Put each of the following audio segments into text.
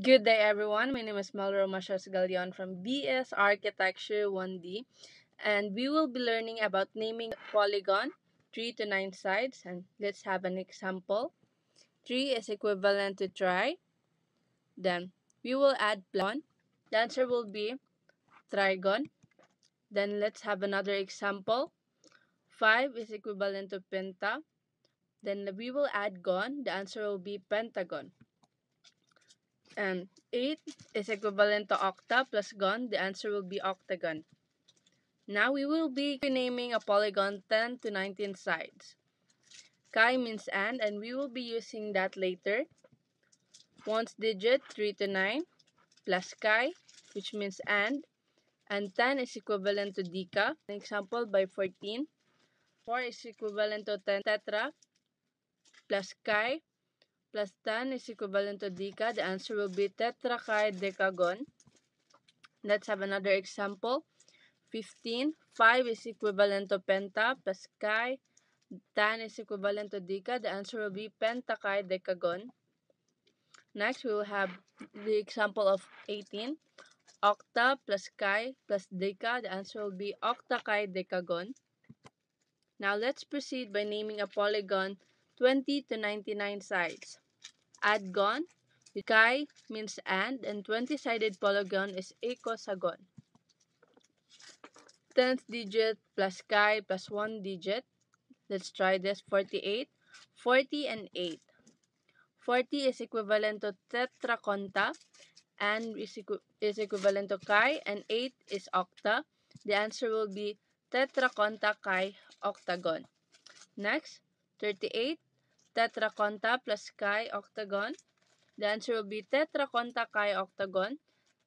Good day, everyone. My name is Melro Mashas Galion from BS Architecture 1D, and we will be learning about naming polygon 3 to 9 sides. And let's have an example. 3 is equivalent to try. Then we will add one. The answer will be trigon. Then let's have another example. 5 is equivalent to penta. Then we will add gon. The answer will be pentagon. And 8 is equivalent to octa plus gon. The answer will be octagon. Now we will be naming a polygon 10 to 19 sides. Chi means and we will be using that later. Ones digit 3 to 9 plus chi, which means and 10 is equivalent to deca. An example by 14. 4 is equivalent to 10 tetra plus chi plus 10 is equivalent to deca. The answer will be tetrachidecagon. Let's have another example. 15. 5 is equivalent to penta plus chi. 10 is equivalent to deca. The answer will be pentachidecagon. Next, we will have the example of 18. Octa plus chi plus deca. The answer will be octachidecagon. Now, let's proceed by naming a polygon 20 to 99 sides. Add gon. Chi means and 20-sided polygon is icosagon. 10th digit plus chi plus 1 digit. Let's try this. 48. 40 and 8. 40 is equivalent to tetraconta and is equivalent to chi, and 8 is octa. The answer will be tetraconta chi octagon. Next, 38. Tetraconta plus chi octagon. The answer will be tetraconta chi octagon.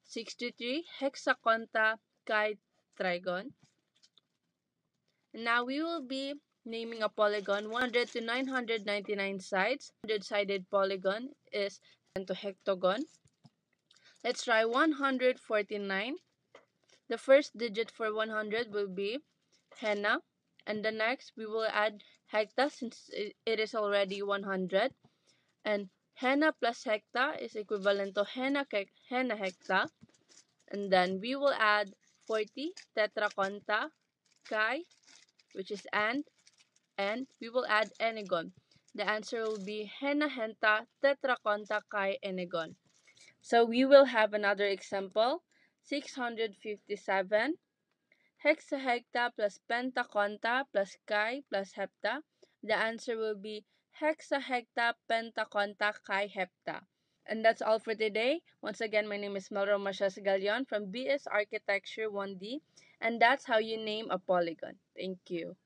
63. Hexaconta chi trigon. Now we will be naming a polygon 100 to 999 sides. 100-sided polygon is to hectagon. Let's try 149. The first digit for 100 will be henna, and the next we will add hecta since it is already 100. And henna plus hecta is equivalent to henna hecta. And then we will add 40 tetraconta chi, which is and we will add enegon. The answer will be henna henta tetraconta chi enegon. So we will have another example. 657. Hexahecta plus pentaconta plus chi plus hepta. The answer will be hexahecta pentaconta chi hepta. And that's all for today. Once again, my name is Melro Machas Galion from BS Architecture 1D, and that's how you name a polygon. Thank you.